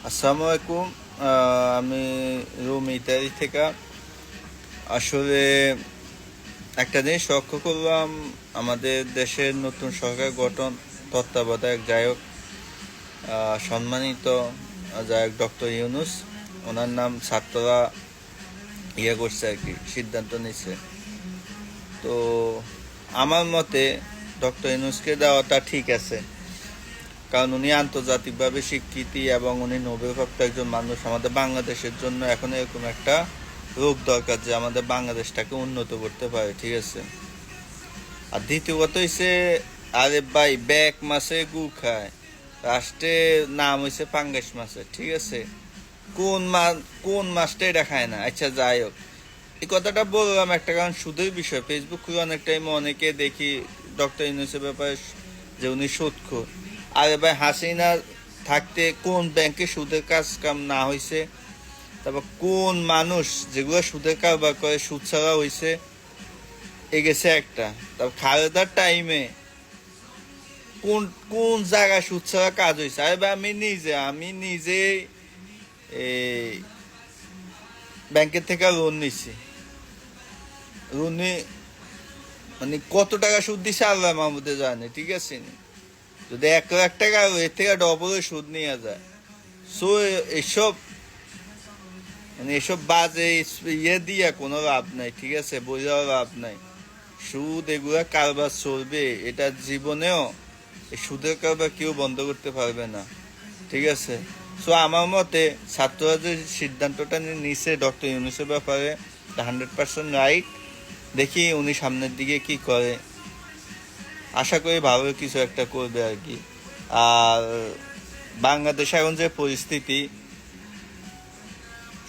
আসসালামু আলাইকুম। আমি রুম ইতালি থেকে। আসলে একটা জিনিস লক্ষ্য করলাম, আমাদের দেশের নতুন সরকার গঠন তত্ত্বাবধায়ক সম্মানিত ডক্টর ইউনুস, ওনার নাম ছাত্ররা করছে আর কি, সিদ্ধান্ত নিচ্ছে। তো আমার মতে ডক্টর ইউনুসকে দেওয়াটা ঠিক আছে, কারণ উনি আন্তর্জাতিকভাবে স্বীকৃতি এবং উনি নোবেলপ্রাপ্ত একজন মানুষ। আমাদের বাংলাদেশের জন্য এখন এরকম একটা লোক দরকার যে আমাদের বাংলাদেশটাকে উন্নত করতে পারে, ঠিক আছে। আর দ্বিতীয় কথা হইছে, আরে ভাই ব্যাক মাছে গু খায়, রাষ্ট্রের নাম হইছে পাঙ্গাস মাছের, ঠিক আছে। কোন মাছটা এটা খায় না? আচ্ছা, যাই হোক, এই কথাটা বললাম একটা কারণ, সুদের বিষয়। ফেসবুক খুলে অনেক টাইম অনেকে দেখি ডক্টর ইউনূসের ব্যাপারে যে উনি সুদখোর। আরে ভাই, হাসিনা থাকতে কোন ব্যাংকে সুদের কাজ কাম না হয়েছে? তারপর কোন মানুষ যেগুলো সুদের কারবার করে সুদ ছাড়া হয়েছে এ গেছে একটা। তারপর খালেদার টাইমে কোন কোন জায়গায় সুদ ছাড়া কাজ হয়েছে? আরে ভাই, আমি নিজে এই ব্যাংকের থেকে লোন নিছি। লোন মানে কত টাকা সুদ দিছে আল্লাহ মাহমুদে জানে, ঠিক আছে। যদি 1 লাখ টাকা এর থেকে ডবল সুদ নিয়ে যায়। সো এসব এসব বাজে দিয়া কোনো লাভ নাই, ঠিক আছে, বোঝাও লাভ নাই। সুদ এগুলা কারবার চলবে, এটা জীবনেও এই সুদের কারবার কেউ বন্ধ করতে পারবে না, ঠিক আছে। সো আমার মতে ছাত্ররা যে সিদ্ধান্তটা নিছে ডক্টর ইউনূসের ব্যাপারে, 100% রাইট। দেখি উনি সামনের দিকে কি করে, আশা করি ভালো কিছু একটা করবে আর কি। আর বাংলাদেশে এখন যে পরিস্থিতি,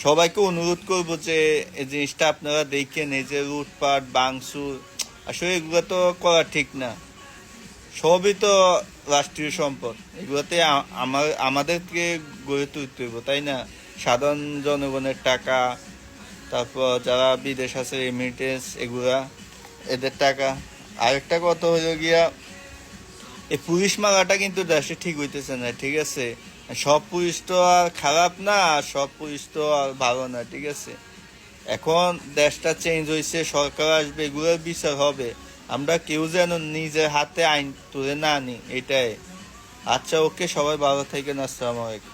সবাইকে অনুরোধ করবো যে এই জিনিসটা আপনারা দেখেন, এই যে লুটপাট বাংসুর, আসলে এগুলো তো করা ঠিক না। সবই তো রাষ্ট্রীয় সম্পদ, এগুলোতে আমাদেরকে গড়ে তুলতে হইব, তাই না? সাধারণ জনগণের টাকা, তারপর যারা বিদেশ আছে রেমিটেন্স, এগুলা এদের টাকা। আরেকটা কথা হলো গিয়া, এই পুলিশ মারাটা কিন্তু দেশে ঠিক হইতেছে না, ঠিক আছে। সব পুলিশ তো আর খারাপ না, আর সব পুলিশ তো আর ভালো না, ঠিক আছে। এখন দেশটা চেঞ্জ হয়েছে, সরকার আসবে, এগুলোর বিচার হবে। আমরা কেউ যেন নিজের হাতে আইন তুলে না আনি, এটাই। আচ্ছা, ওকে, সবাই ভালো থাকেন। আসসালামু আলাইকুম।